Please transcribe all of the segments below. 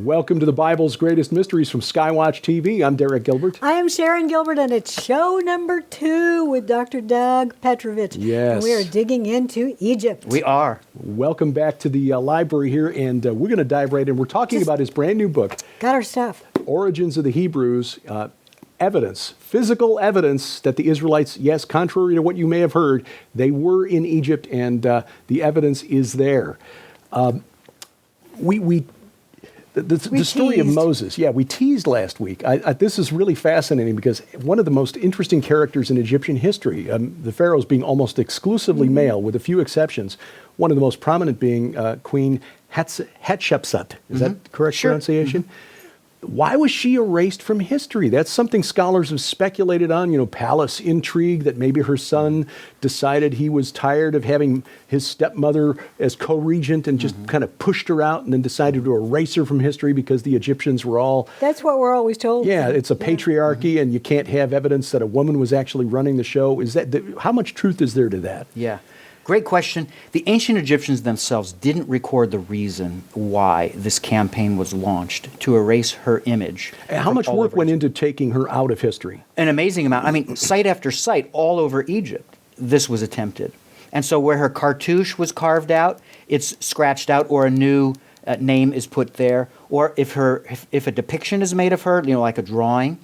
Welcome to the Bible's Greatest Mysteries from Skywatch TV. I'm Derek Gilbert. I am Sharon Gilbert, and it's show number 2 with Dr. Doug Petrovich. Yes. And we are digging into Egypt. We are. Welcome back to the library here, and we're going to dive right in. We're talking about his brand new book, Got our stuff. Origins of the Hebrews, evidence, physical evidence that the Israelites, yes, contrary to what you may have heard, they were in Egypt, and the evidence is there. The story of Moses, we teased last week. This is really fascinating because one of the most interesting characters in Egyptian history, the pharaohs being almost exclusively male with a few exceptions, one of the most prominent being Queen Hatshepsut. Is that correct pronunciation? Why was she erased from history? That's something scholars have speculated on, palace intrigue, that maybe her son decided he was tired of having his stepmother as co-regent and just kind of pushed her out and then decided to erase her from history because the Egyptians were all... That's what we're always told. Yeah, it's a patriarchy and you can't have evidence that a woman was actually running the show. How much truth is there to that? Yeah. Great question. The ancient Egyptians themselves didn't record the reason why this campaign was launched to erase her image. How much work went into taking her out of history? An amazing amount. I mean, site after site all over Egypt, this was attempted. And so where her cartouche was carved out, it's scratched out or a new name is put there. Or if a depiction is made of her, like a drawing,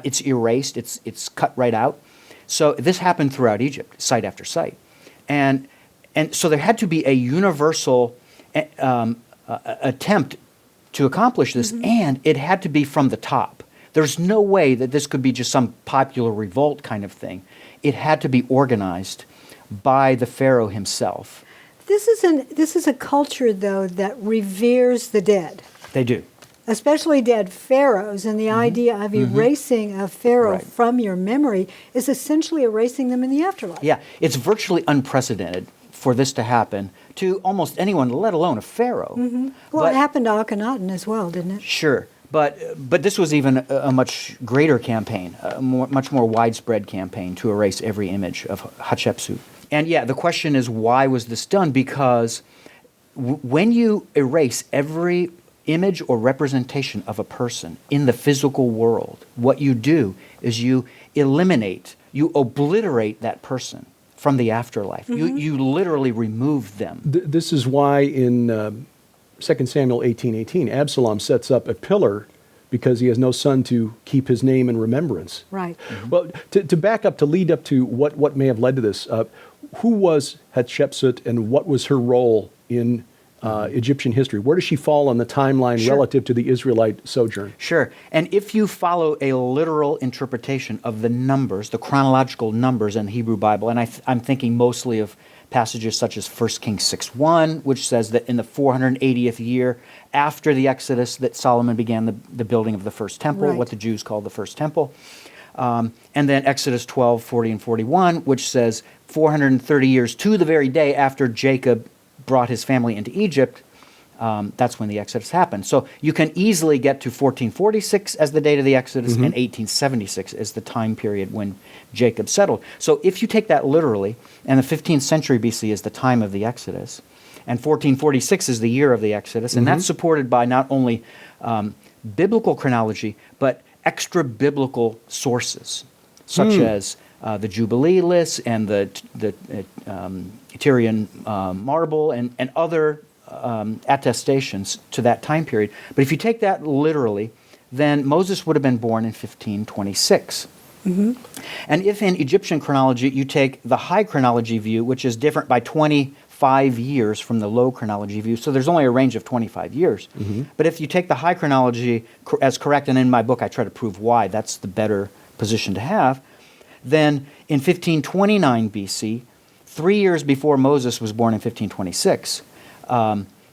it's erased, it's cut right out. So this happened throughout Egypt, site after site. And so there had to be a universal attempt to accomplish this, and it had to be from the top. There's no way that this could be just some popular revolt kind of thing. It had to be organized by the Pharaoh himself. This is a culture, though, that reveres the dead. They do. Especially dead pharaohs, and the idea of erasing a pharaoh from your memory is essentially erasing them in the afterlife. Yeah, it's virtually unprecedented for this to happen to almost anyone, let alone a pharaoh. Well, it happened to Akhenaten as well, didn't it? Sure, but this was even a much greater campaign, a much more widespread campaign to erase every image of Hatshepsut. And yeah, the question is, why was this done? Because when you erase every image or representation of a person in the physical world, what you do is you eliminate, you obliterate that person from the afterlife. You literally remove them. This is why in 2 Samuel 18:18, Absalom sets up a pillar because he has no son to keep his name in remembrance. Right. Well, to back up, to lead up to what may have led to this, who was Hatshepsut and what was her role in Egyptian history? Where does she fall on the timeline relative to the Israelite sojourn? Sure. And if you follow a literal interpretation of the numbers, the chronological numbers in the Hebrew Bible, and I'm thinking mostly of passages such as 1 Kings 6:1, which says that in the 480th year after the Exodus that Solomon began the building of the first temple, what the Jews called the first temple. And then Exodus 12:40 and 41, which says 430 years to the very day after Jacob brought his family into Egypt, that's when the Exodus happened. So you can easily get to 1446 as the date of the Exodus and 1876 as the time period when Jacob settled. So if you take that literally, and the 15th century BC is the time of the Exodus, and 1446 is the year of the Exodus, and that's supported by not only biblical chronology, but extra-biblical sources, such as the Jubilee lists and the Tyrian marble and other attestations to that time period. But if you take that literally, then Moses would have been born in 1526. And if in Egyptian chronology you take the high chronology view, which is different by 25 years from the low chronology view, so there's only a range of 25 years. But if you take the high chronology as correct, and in my book I try to prove why that's the better position to have, then in 1529 BC, 3 years before Moses was born in 1526,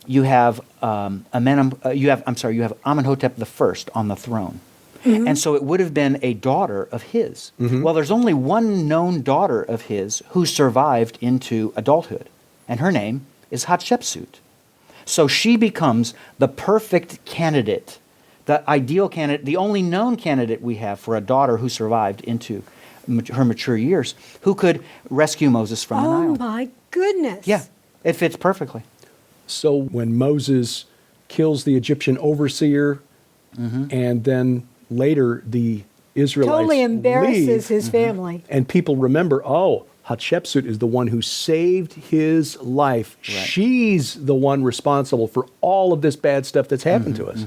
you have Amenhotep I on the throne. And so it would have been a daughter of his. Well, there's only one known daughter of his who survived into adulthood, and her name is Hatshepsut. So she becomes the perfect candidate, the ideal candidate, the only known candidate we have for a daughter who survived into her mature years, who could rescue Moses from the Nile. Oh my goodness. Yeah, it fits perfectly. So when Moses kills the Egyptian overseer, and then later the Israelites Totally embarrasses leave, his family. and people remember, oh, Hatshepsut is the one who saved his life. Right. She's the one responsible for all of this bad stuff that's happened to us.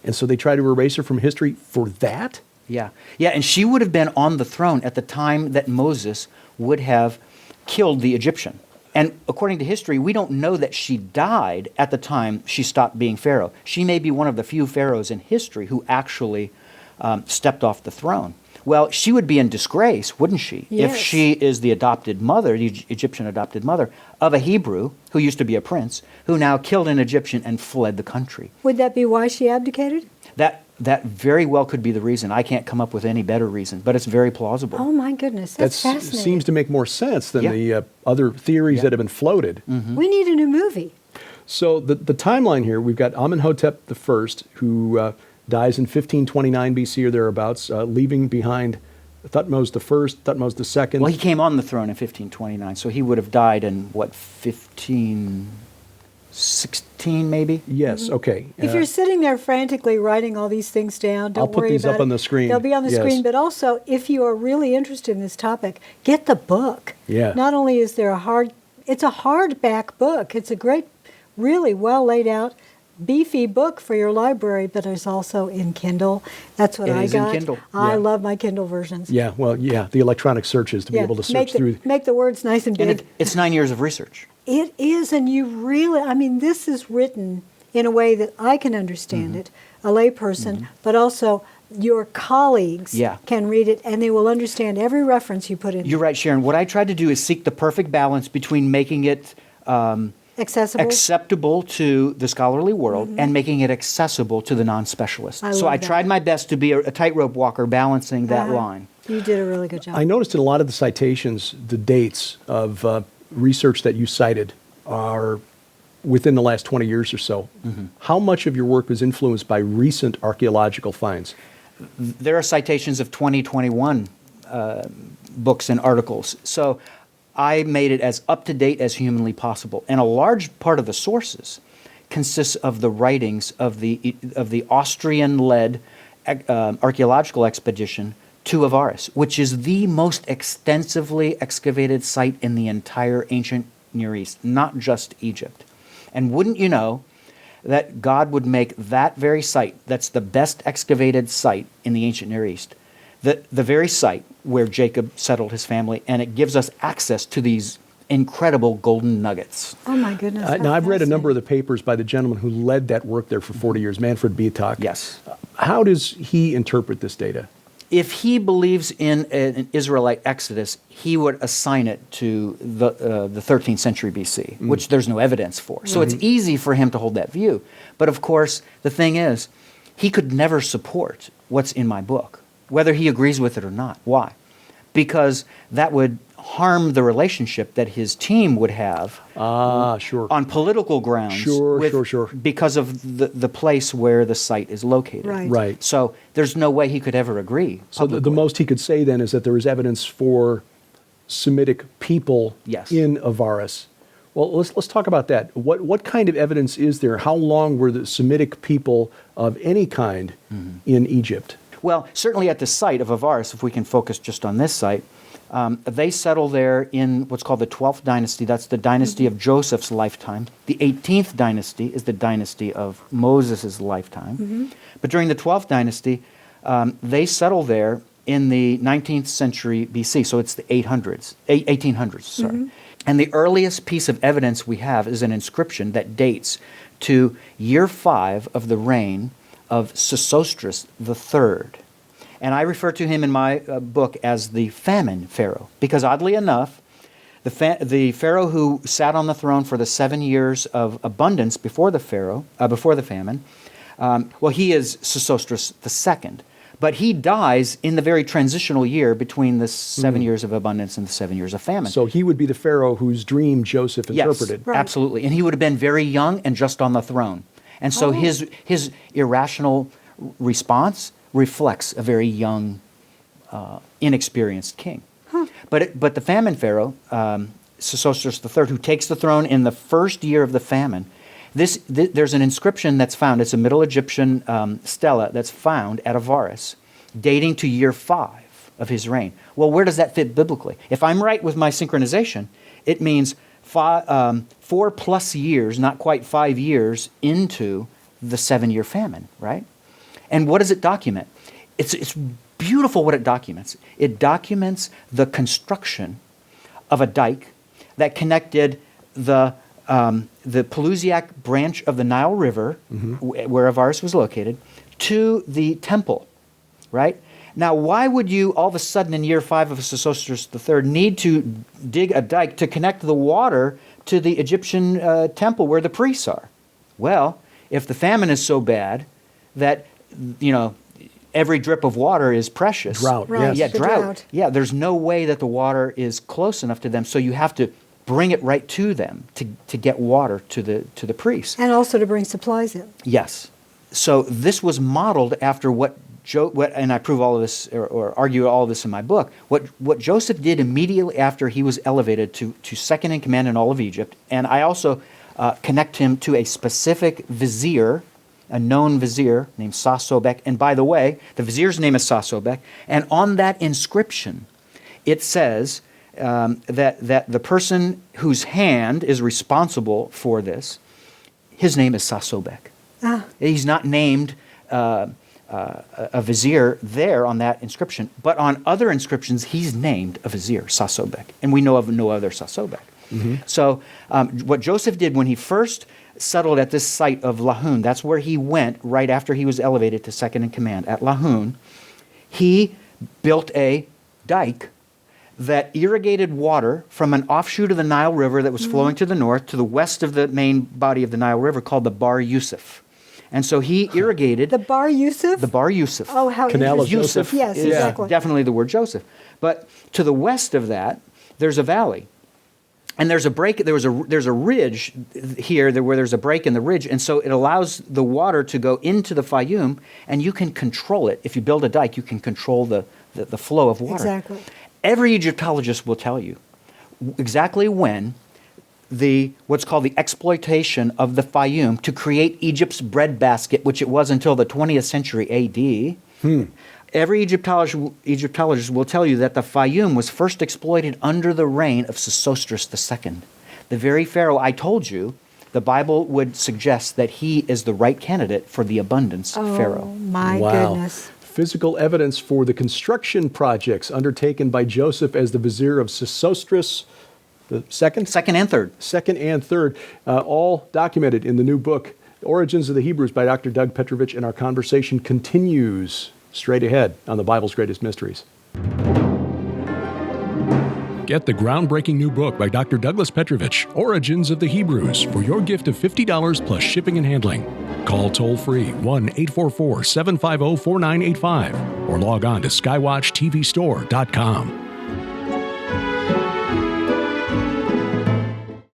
And so they try to erase her from history for that? Yeah. Yeah, and she would have been on the throne at the time that Moses would have killed the Egyptian. And according to history, we don't know that she died at the time she stopped being Pharaoh. She may be one of the few pharaohs in history who actually stepped off the throne. Well, she would be in disgrace, wouldn't she? Yes. If she is the adopted mother, the Egyptian adopted mother, of a Hebrew who used to be a prince, who now killed an Egyptian and fled the country. Would that be why she abdicated? That very well could be the reason. I can't come up with any better reason, but it's very plausible. Oh my goodness, that's fascinating. seems to make more sense than Yeah. the other theories that have been floated. We need a new movie. So the timeline here, we've got Amenhotep I, who dies in 1529 BC or thereabouts, leaving behind Thutmose I, Thutmose II. Well, he came on the throne in 1529, so he would have died in, what, 1516 maybe? Yes, okay. If you're sitting there frantically writing all these things down, don't I'll put worry these about up it. on the screen. They'll be on the Yes. screen, but also if you are really interested in this topic, get the book. Yeah. Not only is there it's a hardback book. It's a great, really well laid out, beefy book for your library, but it's also in Kindle. That's what It I is in got. Kindle. I Yeah. love my Kindle versions. the electronic searches to be able to search through. Make the words nice and big. And it's 9 years of research. It is, and you really, I mean, this is written in a way that I can understand it, a layperson, but also your colleagues Yeah. can read it and they will understand every reference you put in. You're right, Sharon. What I tried to do is seek the perfect balance between making it Accessible. acceptable to the scholarly world and making it accessible to the non-specialist. I So love I that. tried my best to be a tightrope walker balancing that line. You did a really good job. I noticed in a lot of the citations, the dates of research that you cited are within the last 20 years or so. How much of your work was influenced by recent archaeological finds? There are citations of 2021 books and articles. So I made it as up-to-date as humanly possible. And a large part of the sources consists of the writings of the Austrian-led archaeological expedition to Avaris, which is the most extensively excavated site in the entire ancient Near East, not just Egypt. And wouldn't you know that God would make that very site, that's the best excavated site in the ancient Near East, the very site where Jacob settled his family, and it gives us access to these incredible golden nuggets. Oh my goodness. Now, I've read a number of the papers by the gentleman who led that work there for 40 years, Manfred Bietak. Yes. How does he interpret this data? If he believes in an Israelite exodus, he would assign it to the 13th century BC, which there's no evidence for. So it's easy for him to hold that view. But of course, the thing is, he could never support what's in my book, whether he agrees with it or not. Why? Because that would harm the relationship that his team would have Sure. on political grounds Sure. because of the place where the site is located. Right. Right. So there's no way he could ever agree. So the publicly. most he could say then is that there is evidence for Semitic people Yes. in Avaris. Well, let's talk about that. What kind of evidence is there? How long were the Semitic people of any kind in Egypt? Well, certainly at the site of Avaris, if we can focus just on this site, they settle there in what's called the 12th dynasty. That's the dynasty of Joseph's lifetime. The 18th dynasty is the dynasty of Moses' lifetime. But during the 12th dynasty, they settle there in the 19th century BC, so it's the 1800s, sorry. And the earliest piece of evidence we have is an inscription that dates to year 5 of the reign of Sesostris III. And I refer to him in my book as the famine Pharaoh, because oddly enough, the Pharaoh who sat on the throne for the 7 years of abundance before the famine, well, he is Sesostris II. But he dies in the very transitional year between the 7 years of abundance and the 7 years of famine. So he would be the Pharaoh whose dream Joseph interpreted. Yes, absolutely. And he would have been very young and just on the throne. And so his irrational response reflects a very young, inexperienced king. But the famine Pharaoh, Sesostris III, who takes the throne in the first year of the famine, There's an inscription that's found. It's a Middle Egyptian stela that's found at Avaris, dating to year 5 of his reign. Well, where does that fit biblically? If I'm right with my synchronization, it means 4+ years, not quite 5 years, into the 7-year famine, right? And what does it document? It's beautiful what it documents. It documents the construction of a dike that connected the Pelusiac branch of the Nile River, where Avaris was located, to the temple, right? Now, why would you all of a sudden in year 5 of Sesostris III need to dig a dike to connect the water to the Egyptian temple where the priests are? Well, if the famine is so bad that, every drip of water is precious. Drought, Right. yes. Yeah, The drought. drought. Yeah, there's no way that the water is close enough to them, so you have to bring it right to them to get water to the priests. And also to bring supplies in. Yes. So this was modeled after and I prove all of this or argue all of this in my book. What Joseph did immediately after he was elevated to second in command in all of Egypt, and I also connect him to a specific vizier, a known vizier named Sasobek. And by the way, the vizier's name is Sasobek, and on that inscription, it says that the person whose hand is responsible for this, his name is Sasobek. He's not named a vizier there on that inscription, but on other inscriptions, he's named a vizier, Sasobek, and we know of no other Sasobek. So what Joseph did when he first settled at this site of Lahun, that's where he went right after he was elevated to second in command. At Lahun, he built a dike that irrigated water from an offshoot of the Nile River that was flowing to the north to the west of the main body of the Nile River called the Bar Yusuf. And so he irrigated The Bar Yusuf? the Bar Yusuf. Oh, how Canal of interesting. Joseph. Yes, is exactly. definitely the word Joseph. But to the west of that, there's a valley. And there's a break, there's a ridge here where there's a break in the ridge, and so it allows the water to go into the Fayum, and you can control it. If you build a dike, you can control the flow of water. Exactly. Every Egyptologist will tell you exactly when what's called the exploitation of the Fayum to create Egypt's breadbasket, which it was until the 20th century AD. Every Egyptologist will tell you that the Fayum was first exploited under the reign of Sesostris II. The very Pharaoh I told you, the Bible would suggest that he is the right candidate for the abundance Pharaoh. Oh, my Wow. goodness. Physical evidence for the construction projects undertaken by Joseph as the vizier of Sesostris the second? Second and third. Second and third, all documented in the new book, Origins of the Hebrews by Dr. Doug Petrovich, and our conversation continues straight ahead on the Bible's Greatest Mysteries. Get the groundbreaking new book by Dr. Douglas Petrovich, Origins of the Hebrews, for your gift of $50 plus shipping and handling. Call toll-free 1-844-750-4985 or log on to skywatchtvstore.com.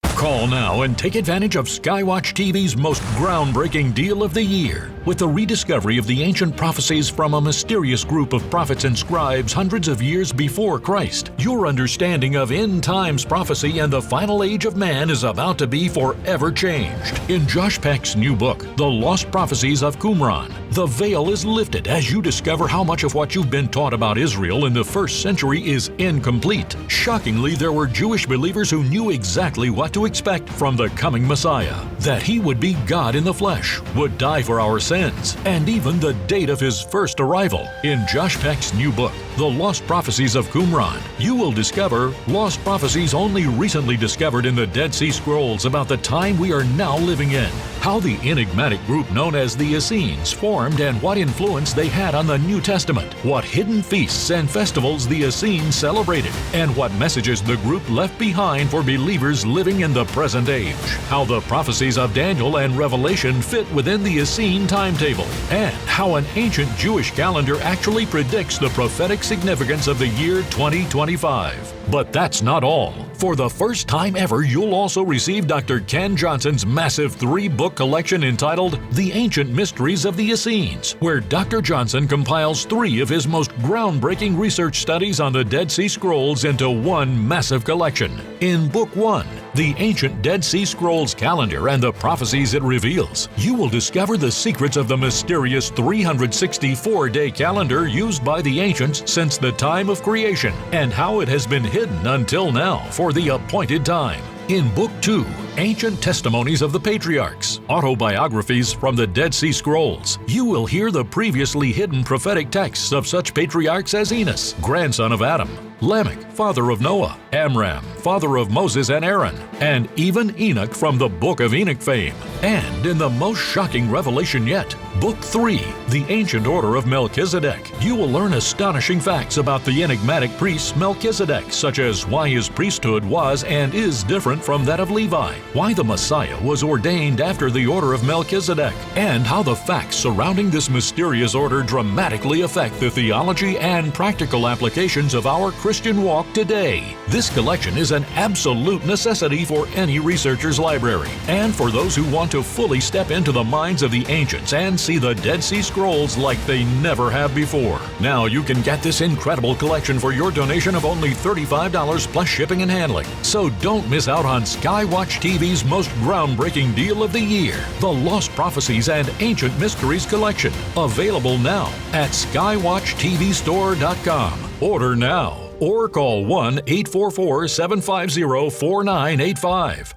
Call now and take advantage of Skywatch TV's most groundbreaking deal of the year. With the rediscovery of the ancient prophecies from a mysterious group of prophets and scribes hundreds of years before Christ, your understanding of end times prophecy and the final age of man is about to be forever changed. In Josh Peck's new book, The Lost Prophecies of Qumran, the veil is lifted as you discover how much of what you've been taught about Israel in the first century is incomplete. Shockingly, there were Jewish believers who knew exactly what to expect from the coming Messiah, that he would be God in the flesh, would die for our sins, and even the date of his first arrival. In Josh Peck's new book, The Lost Prophecies of Qumran, you will discover lost prophecies only recently discovered in the Dead Sea Scrolls about the time we are now living in, how the enigmatic group known as the Essenes formed and what influence they had on the New Testament, what hidden feasts and festivals the Essenes celebrated, and what messages the group left behind for believers living in the present age, how the prophecies of Daniel and Revelation fit within the Essene timetable, and how an ancient Jewish calendar actually predicts the prophetic significance of the year 2025. But that's not all. For the first time ever, you'll also receive Dr. Ken Johnson's massive 3-book collection entitled The Ancient Mysteries of the Essenes, where Dr. Johnson compiles 3 of his most groundbreaking research studies on the Dead Sea Scrolls into one massive collection. In Book 1, the ancient Dead Sea Scrolls calendar and the prophecies it reveals, you will discover the secrets of the mysterious 364-day calendar used by the ancients since the time of creation and how it has been hidden until now for the appointed time. In Book 2, Ancient Testimonies of the Patriarchs, Autobiographies from the Dead Sea Scrolls, you will hear the previously hidden prophetic texts of such patriarchs as Enos, grandson of Adam, Lamech, father of Noah, Amram, father of Moses and Aaron, and even Enoch from the Book of Enoch fame. And in the most shocking revelation yet, Book 3, The Ancient Order of Melchizedek, you will learn astonishing facts about the enigmatic priest Melchizedek, such as why his priesthood was and is different from that of Levi, why the Messiah was ordained after the order of Melchizedek, and how the facts surrounding this mysterious order dramatically affect the theology and practical applications of our Christian walk today. This collection is an absolute necessity for any researcher's library, and for those who want to fully step into the minds of the ancients and see the Dead Sea Scrolls like they never have before. Now you can get this incredible collection for your donation of only $35 plus shipping and handling. So don't miss out on Skywatch TV's most groundbreaking deal of the year, the Lost Prophecies and Ancient Mysteries collection. Available now at skywatchtvstore.com. Order now or call 1-844-750-4985.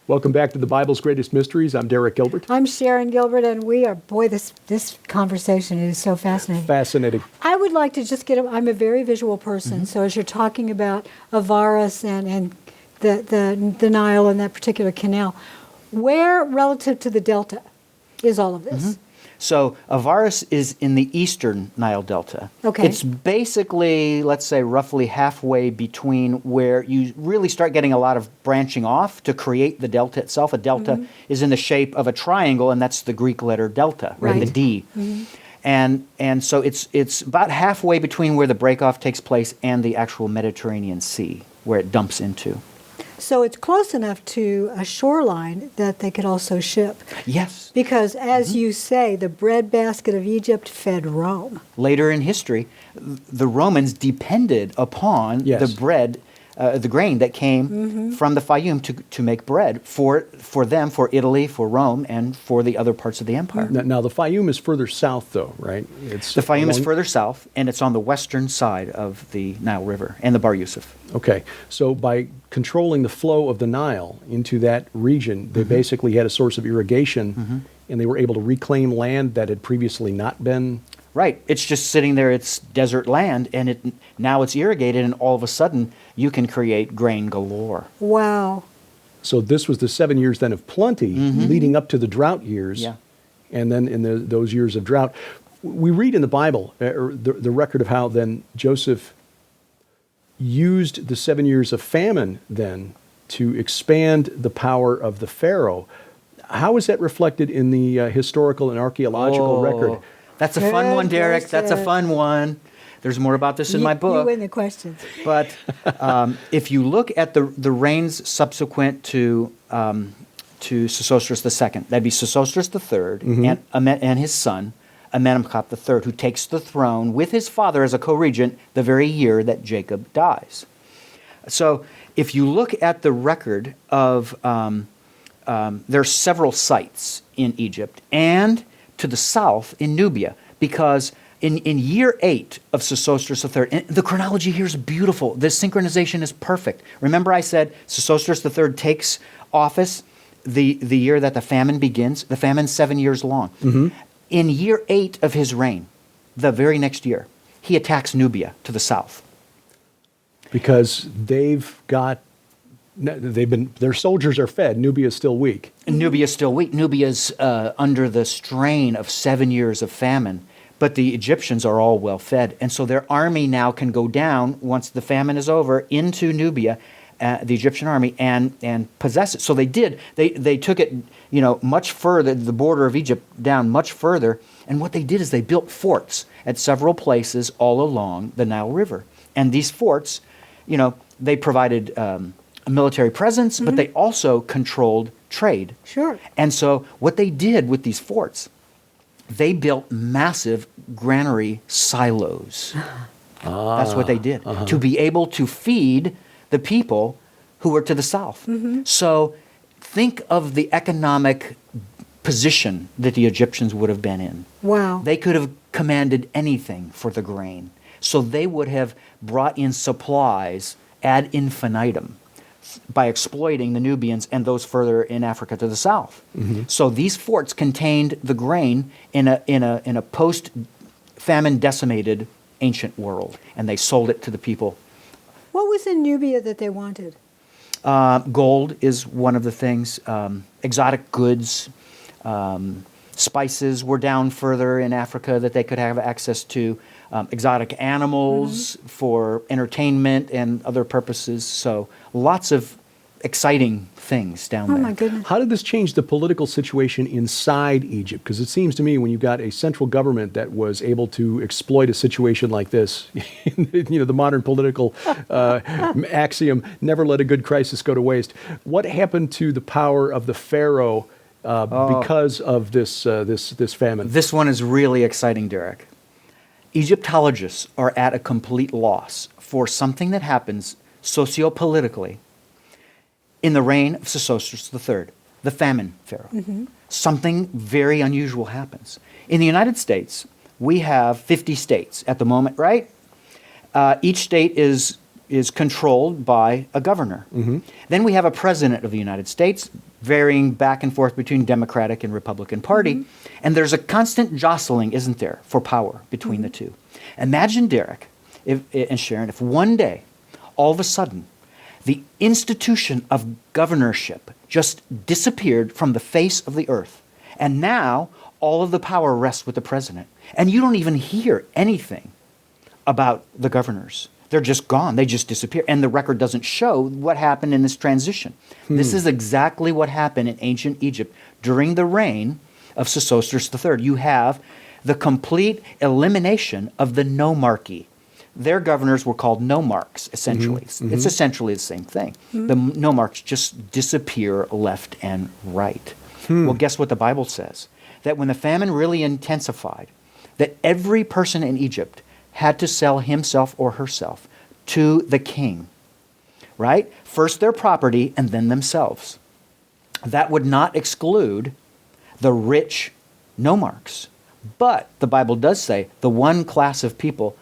Welcome back to the Bible's Greatest Mysteries. I'm Derek Gilbert. I'm Sharon Gilbert, and we are, boy, this conversation is so fascinating. Fascinating. I would like to just I'm a very visual person, so as you're talking about Avaris and the Nile and that particular canal, where relative to the Delta is all of this? So Avaris is in the eastern Nile Delta. Okay. It's basically, let's say, roughly halfway between where you really start getting a lot of branching off to create the delta itself. A delta is in the shape of a triangle, and that's the Greek letter delta, right? The D. And so it's about halfway between where the breakoff takes place and the actual Mediterranean Sea, where it dumps into. So it's close enough to a shoreline that they could also ship. Yes. Because, as you say, the breadbasket of Egypt fed Rome. Later in history, the Romans depended upon the bread, the grain that came from the Fayum to make bread for them, for Italy, for Rome, and for the other parts of the empire. Now, the Fayum is further south, though, right? The Fayum is further south, and it's on the western side of the Nile River and the Bar Yusuf. Okay, so by controlling the flow of the Nile into that region, they basically had a source of irrigation, and they were able to reclaim land that had previously not been. Right, it's just sitting there. It's desert land, and now it's irrigated, and all of a sudden you can create grain galore. Wow. So this was the 7 years then of plenty, leading up to the drought years, and then in those years of drought, we read in the Bible the record of how then Joseph used the 7 years of famine then to expand the power of the Pharaoh. How is that reflected in the historical and archaeological record? That's a fun one, Derek. That's a fun one. There's more about this in my book. You win the questions. But if you look at the reigns subsequent to Sesostris II, that'd be Sesostris III and his son, Amenemhat III, who takes the throne with his father as a co-regent the very year that Jacob dies. So if you look at the record of, there are several sites in Egypt and to the south in Nubia, because in year 8 of Sesostris III, and the chronology here is beautiful. The synchronization is perfect. Remember I said Sesostris III takes office the year that the famine begins? The famine's 7 years long. In year 8 of his reign, the very next year, he attacks Nubia to the south. Because their soldiers are fed. Nubia is still weak. Nubia is still weak. Nubia's under the strain of 7 years of famine, but the Egyptians are all well fed, and so their army now can go down once the famine is over into Nubia, the Egyptian army, and possess it. So they did. They took it, much further, the border of Egypt down much further, and what they did is they built forts at several places all along the Nile River, and these forts, they provided a military presence, but they also controlled trade. Sure. And so what they did with these forts, they built massive granary silos. That's what they did. To be able to feed the people who were to the south. So think of the economic position that the Egyptians would have been in. Wow. They could have commanded anything for the grain. So they would have brought in supplies ad infinitum by exploiting the Nubians and those further in Africa to the south. So these forts contained the grain in a post-famine decimated ancient world, and they sold it to the people. What was in Nubia that they wanted? Gold is one of the things. Exotic goods, spices were down further in Africa that they could have access to. Exotic animals for entertainment and other purposes. So lots of exciting things down Oh there. my goodness. How did this change the political situation inside Egypt? Because it seems to me when you've got a central government that was able to exploit a situation like this, the modern political axiom, never let a good crisis go to waste. What happened to the power of the Pharaoh because of this famine? This one is really exciting, Derek. Egyptologists are at a complete loss for something that happens sociopolitically in the reign of Sesostris III, the famine pharaoh. Something very unusual happens. In the United States, we have 50 states at the moment, right? Each state is controlled by a governor. Then we have a president of the United States, varying back and forth between Democratic and Republican Party. And there's a constant jostling, isn't there, for power between the two. Imagine, Derek and Sharon, if one day, all of a sudden, the institution of governorship just disappeared from the face of the earth. And now all of the power rests with the president. And you don't even hear anything about the governors. They're just gone. They just disappear. And the record doesn't show what happened in this transition. This is exactly what happened in ancient Egypt during the reign of Sesostris III. You have the complete elimination of the nomarchy. Their governors were called nomarchs, essentially. It's essentially the same thing. The nomarchs just disappear left and right. Well, guess what the Bible says? That when the famine really intensified, that every person in Egypt had to sell himself or herself to the king, right? First their property and then themselves. That would not exclude the rich nomarchs. But the Bible does say the one class of people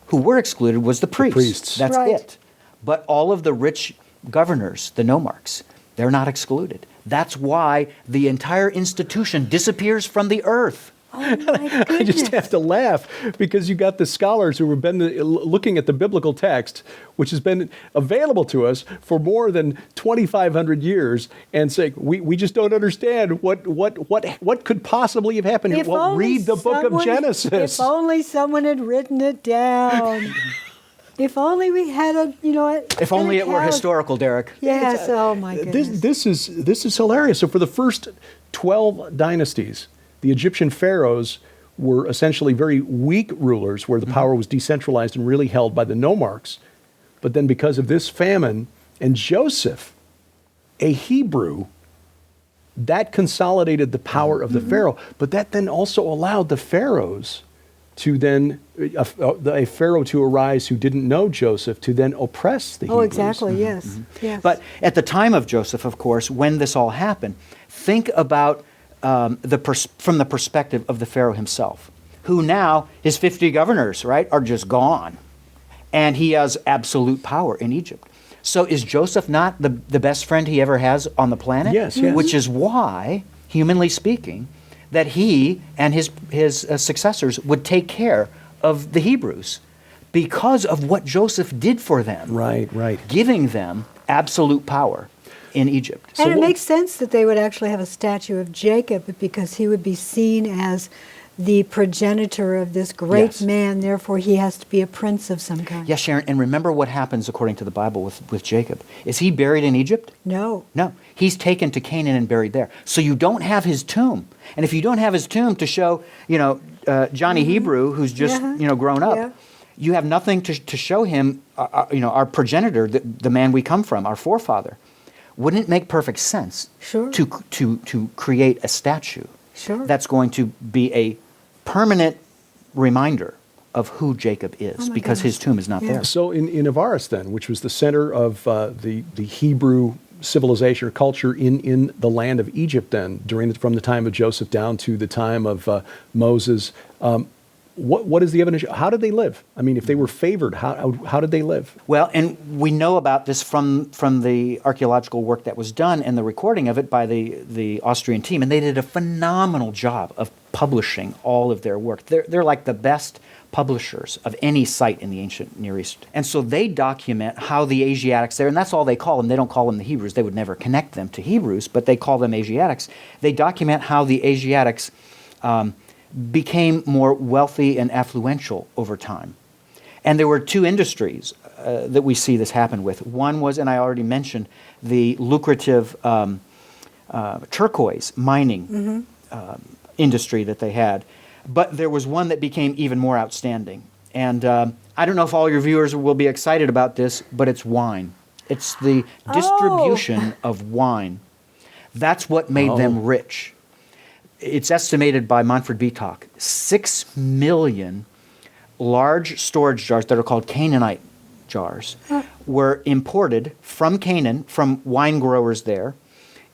who were excluded was the priests. That's Right. it. But all of the rich governors, the nomarchs, they're not excluded. That's why the entire institution disappears from the earth. Oh my goodness. I just have to laugh because you got the scholars who have been looking at the biblical text, which has been available to us for more than 2,500 years, and saying we just don't understand what could possibly have happened. If Well, only read the book of someone- Genesis. If only someone had written it down. If only we had a, If only it were account. historical, Derek. Yes, oh my goodness. This is hilarious. So for the first 12 dynasties, the Egyptian pharaohs were essentially very weak rulers where the power was decentralized and really held by the nomarchs. But then because of this famine and Joseph, a Hebrew, that consolidated the power of the pharaoh. But that then also allowed the pharaohs to then, a pharaoh to arise who didn't know Joseph to then oppress the Oh, Hebrews. exactly, yes. Yes. But at the time of Joseph, of course, when this all happened, think about from the perspective of the Pharaoh himself, who now, his 50 governors, right, are just gone. And he has absolute power in Egypt. So is Joseph not the best friend he ever has on the planet? Yes, yes. Which is why, humanly speaking, that he and his successors would take care of the Hebrews because of what Joseph did for them. Right. Giving them absolute power in Egypt. And it makes sense that they would actually have a statue of Jacob because he would be seen as the progenitor of this great Yes. man. Therefore, he has to be a prince of some kind. Yes, Sharon, and remember what happens according to the Bible with Jacob. Is he buried in Egypt? No. No, he's taken to Canaan and buried there. So you don't have his tomb. And if you don't have his tomb to show, Johnny Hebrew, who's just, Yeah. grown up, Yeah. you have nothing to show him, our progenitor, the man we come from, our forefather. Wouldn't it make perfect sense Sure. to create a statue Sure. that's going to be a permanent reminder of who Jacob is Oh my because his goodness. tomb is not Yeah. there. So in Avaris then, which was the center of the Hebrew civilization or culture in the land of Egypt then, from the time of Joseph down to the time of Moses, what is the evidence? How did they live? I mean, if they were favored, how did they live? Well, and we know about this from the archaeological work that was done and the recording of it by the Austrian team, and they did a phenomenal job of publishing all of their work. They're like the best publishers of any site in the ancient Near East. And so they document how the Asiatics there, and that's all they call them. They don't call them the Hebrews. They would never connect them to Hebrews, but they call them Asiatics. They document how the Asiatics became more wealthy and affluential over time. And there were two industries that we see this happen with. One was, and I already mentioned, the lucrative turquoise mining industry that they had. But there was one that became even more outstanding. And I don't know if all your viewers will be excited about this, but it's wine. It's the distribution of wine. That's what made them rich. It's estimated by Manfred Vitok, 6 million large storage jars that are called Canaanite jars were imported from Canaan, from wine growers there,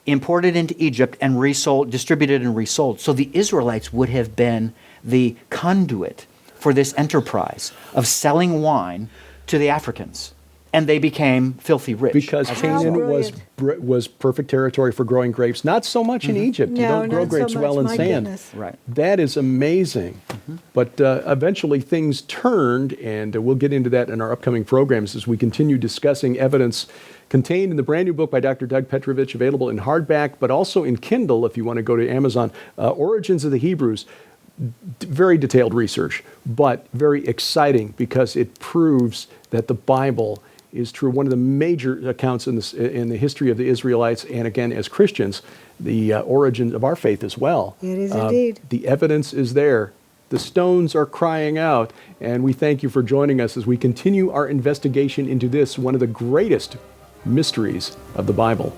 imported into Egypt and resold, distributed and resold. So the Israelites would have been the conduit for this enterprise of selling wine to the Africans. And they became filthy rich. Because as a Canaan result. was perfect territory for growing grapes. Not so much in Egypt. You No, don't grow not so grapes much. well in My sand. goodness. Right. That is amazing. But eventually things turned, and we'll get into that in our upcoming programs as we continue discussing evidence contained in the brand new book by Dr. Doug Petrovich, available in hardback, but also in Kindle if you want to go to Amazon, Origins of the Hebrews. Very detailed research, but very exciting because it proves that the Bible is true. One of the major accounts in the history of the Israelites, and again, as Christians, the origin of our faith as well. It is indeed. The evidence is there. The stones are crying out, and we thank you for joining us as we continue our investigation into this, one of the greatest mysteries of the Bible.